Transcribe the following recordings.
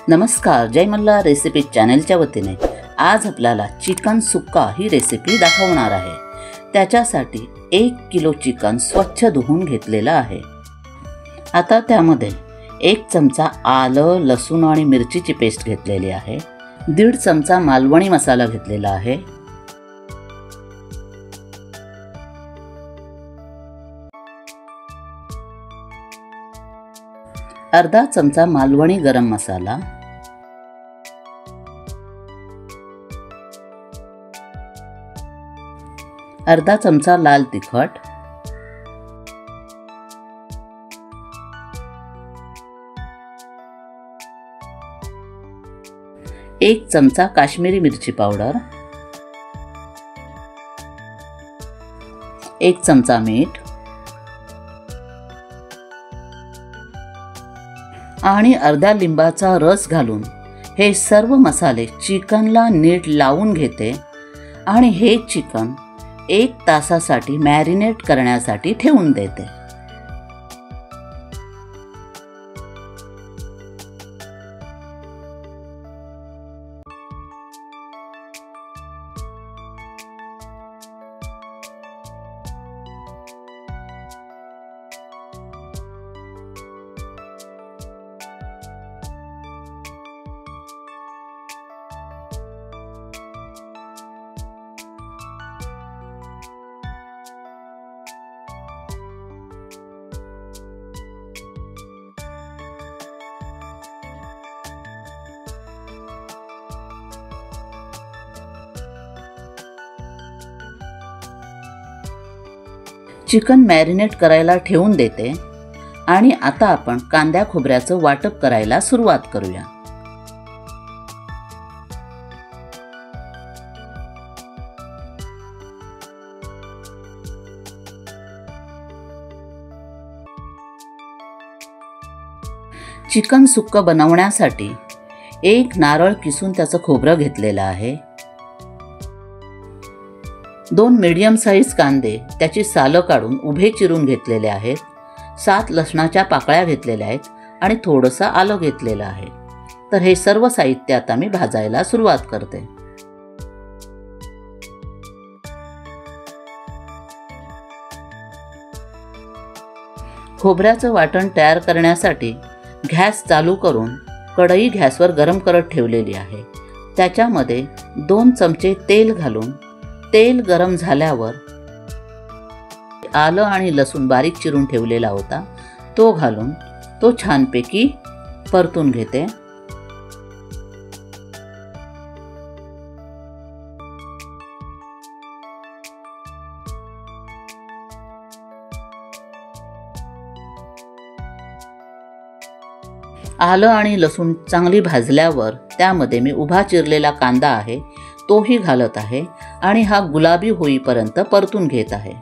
नमस्कार, जय मल्हार रेसिपी चॅनलच्या वतीने आज आपल्याला चिकन सुक्का ही रेसिपी दाखवणार आहे। त्याच्यासाठी 1 किलो चिकन स्वच्छ धुवून घेतलेलं आहे। आता त्यामध्ये 1 चमचा आलं, लसूण आणि मिरचीची पेस्ट घेतलेली आहे। 1.5 चमचा मालवणी मसाला घेतलेला आहे। अर्धा चमचा मालवणी गरम मसाला, अर्धा चमचा लाल तिखट, एक चमचा काश्मीरी मिरची पावडर, 1 चमचा मीठ आणि अर्धा लिंबाचा रस घालून हे सर्व मसाले चिकनला नीट लावून घेते आणि हे चिकन 1 तासासाठी मॅरिनेट करण्यासाठी ठेवून देते। चिकन मॅरिनेट करायला ठेवून देते आणि आता आपण कांद्या खोबऱ्याचं वाटप करायला सुरुवात करूया। चिकन सुक्क बनवण्यासाठी 1 नारळ किसून त्याचं खोबरं घेतलेलं आहे। 2 मीडियम साइज कांदे त्याची सालं काढून उभे चिरून घेतलेले आहेत। 7 लसणाच्या पाकळ्या घेतलेल्या आहेत आणि थोडंसं आलं घेतलेलं आहे। तर हे सर्व साहित्य आता मी भाजायला सुरुवात करते। खोबऱ्याचं वाटण तयार करण्यासाठी गॅस चालू करून कढई गॅसवर गरम करत ठेवलेली आहे। त्याच्यामध्ये 2 चमचे तेल घालून तेल गरम झाल्यावर आलं आणि लसूण बारीक चिरून ठेवलेला होता तो घालून तो छानपैकी परतून घेते। आलं आणि लसूण चांगली भाजल्यावर त्यामध्ये मी उभा चिरलेला कांदा आहे तोही घालत आहे आणि हा गुलाबी होईपर्यंत परतून घेत आहे।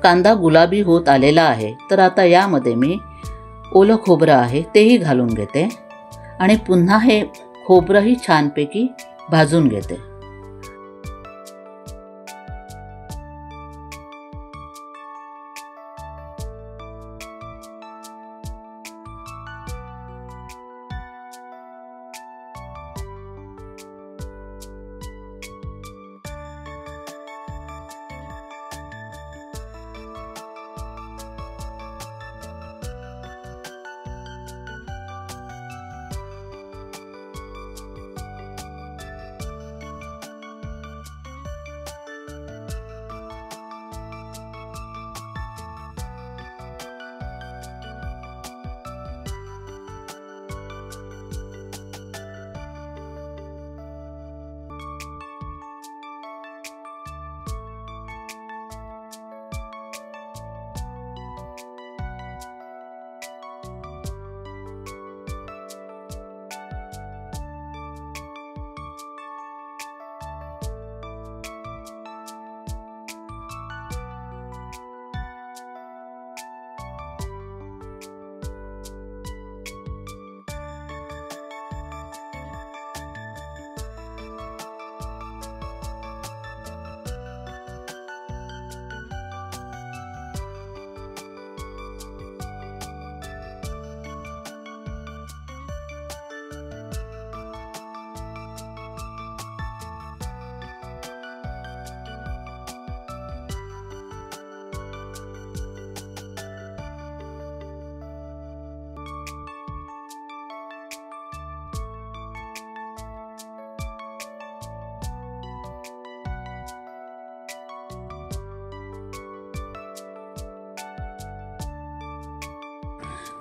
कांदा गुलाबी होत आलेला आहे तर आता यामध्ये मी ओलं खोबरं आहे तेही घालून घेते आणि पुन्हा हे खोबरंही छानपैकी भाजून घेते।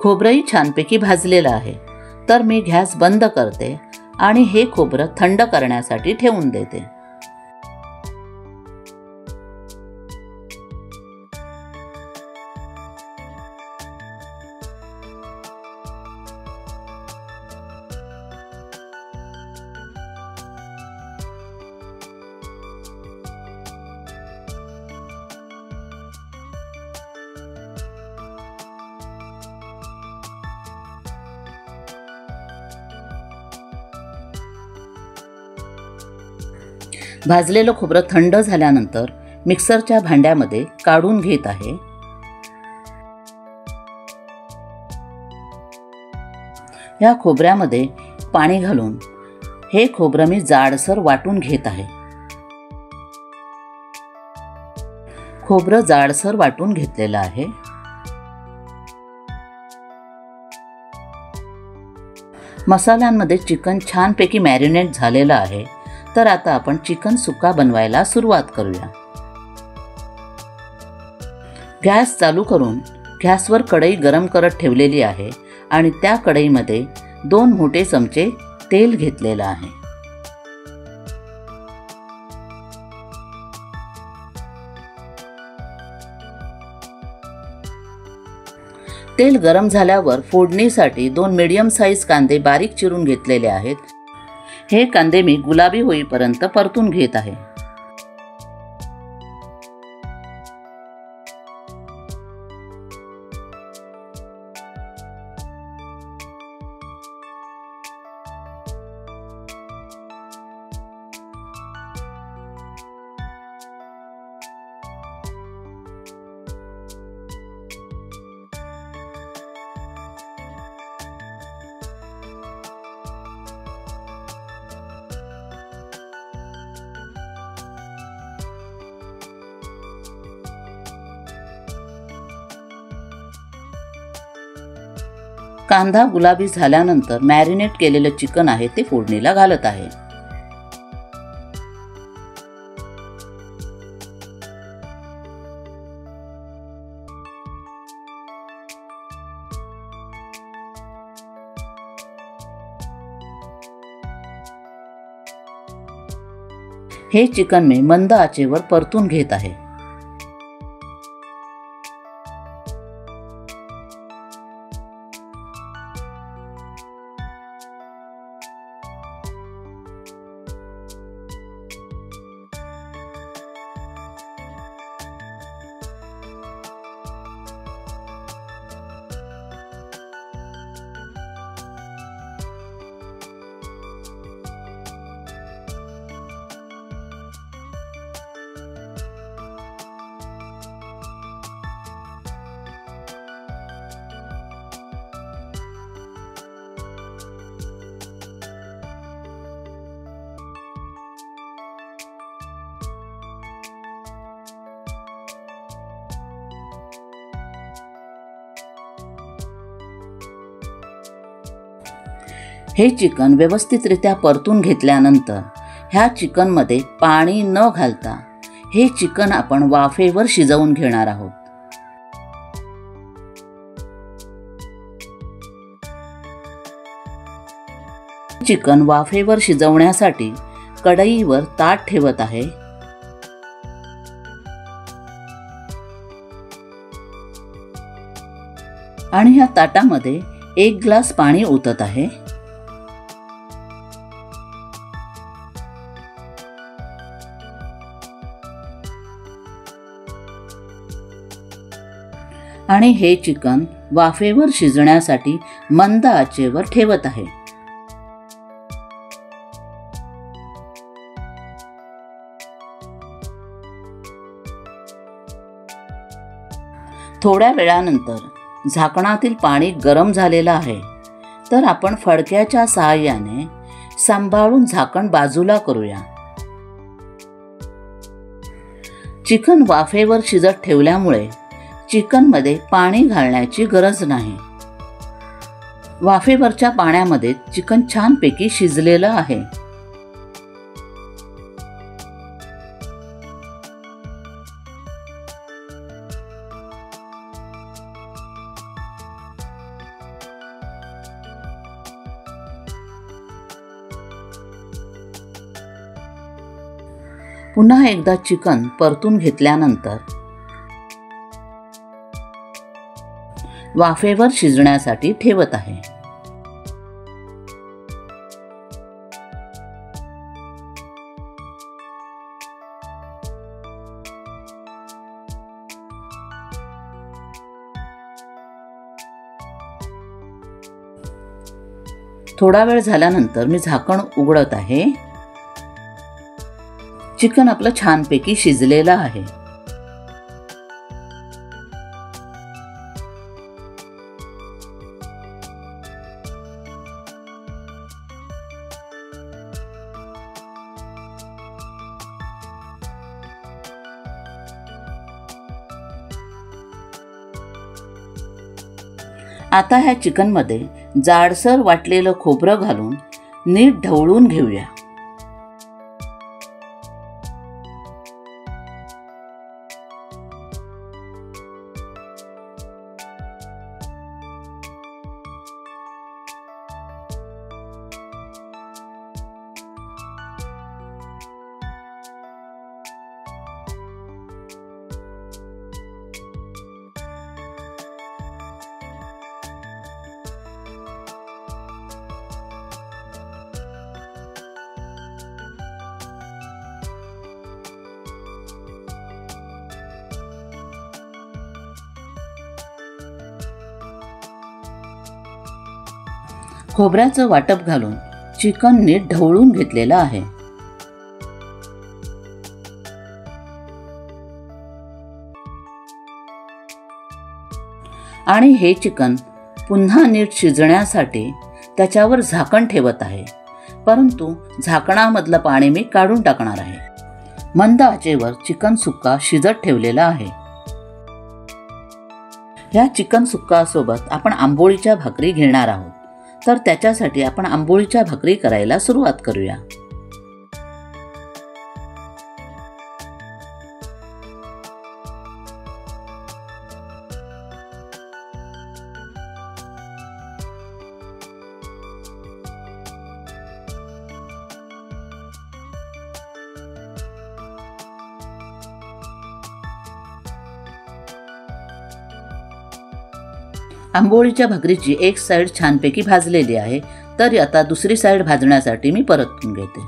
खोबरंही छानपैकी भाजलेलं आहे, तर मी गॅस बंद करते आणि हे खोबरं थंड करण्यासाठी ठेवून देते. भाजलेलं खोबरं थंड झाल्यानंतर मिक्सरच्या भांड्यामध्ये काढून घेत आहे. या खोबऱ्यामध्ये पाणी घालून हे खोबरं मी जाडसर वाटून घेत आहे. खोबरं जाडसर वाटून घेतलेलं आहे. मसाल्यांमध्ये चिकन छानपैकी मॅरिनेट झालेलं आहे. तर आता आपण चिकन सुक्का बनवायला सुरुवात करूया. गॅस चालू करून गॅसवर कढई गरम करत ठेवलेली आहे आणि त्या कढईमध्ये 2 मोठे चमचे तेल घेतलेलं आहे. तेल गरम झाल्यावर फोडणीसाठी 2 मीडियम साईज कांदे बारीक चिरून घेतलेले आहेत. हे कांदे मी गुलाबी होईपर्यंत परतून घेत आहे. कांदा गुलाबी झाल्यानंतर मॅरिनेट केलेलं चिकन आहे ते फोडणीला घालत आहे. हे चिकन मी मंद आचेवर परतून घेत आहे. हे चिकन व्यवस्थितरित्या परतून घेतल्यानंतर ह्या चिकनमध्ये पाणी न घालता हे चिकन आपण वाफेवर शिजवून घेणार आहोत. चिकन वाफेवर शिजवण्यासाठी कढईवर ताट ठेवत आहे. आणि ह्या ताटामध्ये 1 ग्लास पाणी ओतत आहे. आणि हे चिकन वाफेवर शिजण्यासाठी मंद आचेवर ठेवत आहे. थोड्या वेळानंतर झाकणातील पाणी गरम झालेलं आहे, तर आपण फडक्याच्या सहाय्याने सांभाळून झाकण बाजूला करूया. चिकन वाफेवर शिजत ठेवल्यामुळे चिकनमध्ये पाणी घालण्याची गरज नाही. वाफेवरच्या पाण्यामध्ये चिकन छानपैकी शिजलेलं आहे. पुन्हा एकदा चिकन परतून घेतल्यानंतर वाफेवर शिजण्यासाठी ठेवत आहे. थोडा वेळ झाल्यानंतर मी झाकण उघडत आहे. चिकन आपलं छानपैकी शिजलेलं आहे. आता ह्या चिकनमध्ये जाडसर वाटलेलं खोबरं घालून नीट ढवळून घेऊया. खोबऱ्याचं वाटप घालून चिकन नीट ढवळून घेतलेलं आहे. आणि हे चिकन पुन्हा नीट शिजण्यासाठी त्याच्यावर झाकण ठेवत आहे. परंतु झाकणामधलं पाणी मी काढून टाकणार आहे. मंद आचेवर चिकन सुक्का शिजत ठेवलेला आहे. या चिकन सुक्का सोबत आपण आंबोळीच्या भाकरी घेणार आहोत. तर त्याच्यासाठी आपण आंबोळीच्या भाकरी करायला सुरुवात करूया. आंबोळीच्या भाकरीची एक साईड छानपैकी भाजलेली आहे. तर आता दुसरी साईड भाजण्यासाठी मी परतून घेते.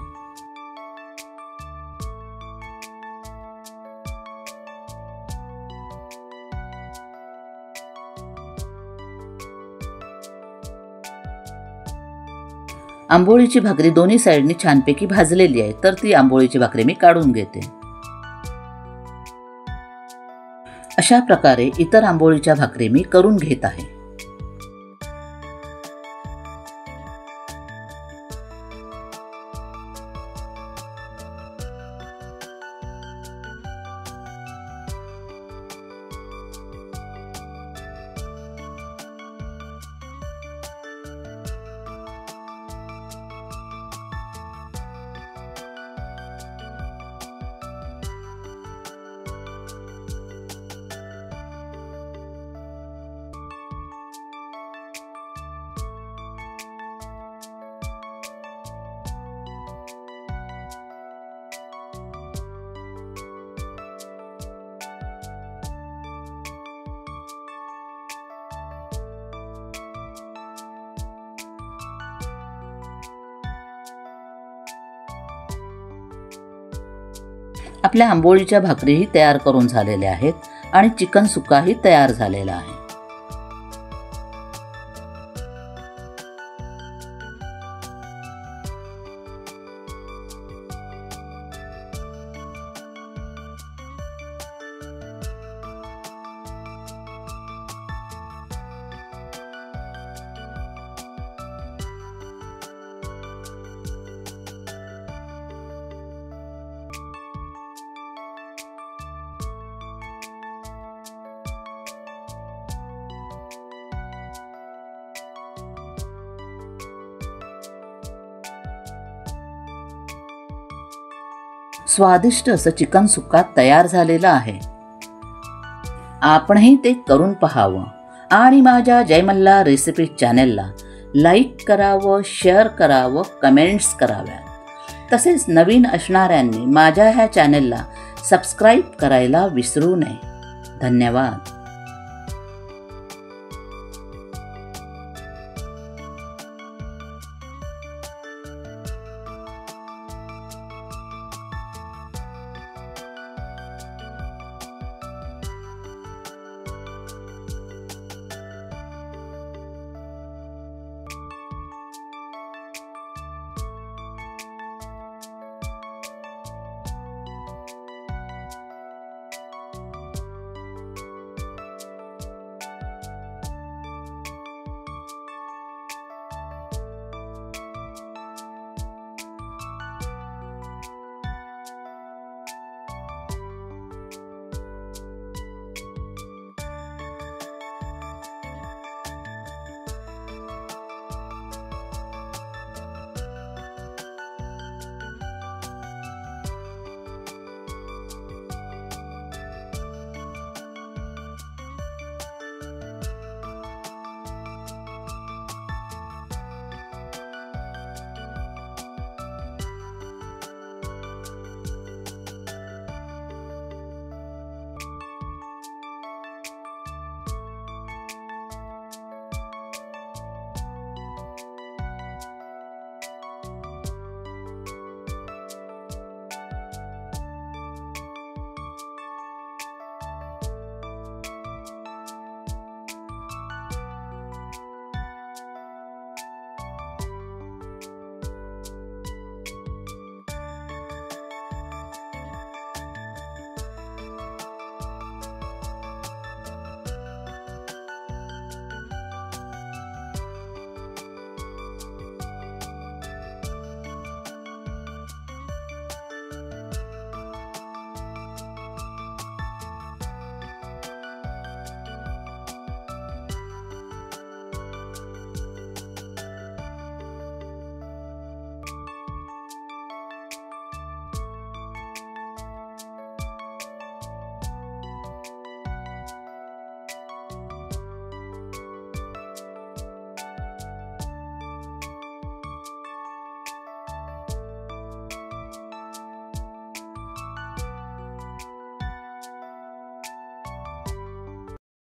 आंबोळीची भाकरी दोन्ही साईडनी छानपैकी भाजलेली आहे. तर ती आंबोळीची भाकरी मी काढून घेते. अशा प्रकारे इतर आंबोळीच्या भाकरी मी करून घेत आहे. आपल्या आंबोळीच्या भाकरीही तयार करून झालेल्या आहेत आणि चिकन सुक्काही तयार झालेला आहे. स्वादिष्ट असं चिकन सुक्का तयार झालेलं आहे. आपणही ते करून पहावं आणि माझ्या जय मल्हार रेसिपी चॅनेलला लाईक करावं, शेअर करावं, कमेंट्स कराव्या. तसेच नवीन असणाऱ्यांनी माझ्या ह्या चॅनेलला सबस्क्राईब करायला विसरू नये. धन्यवाद.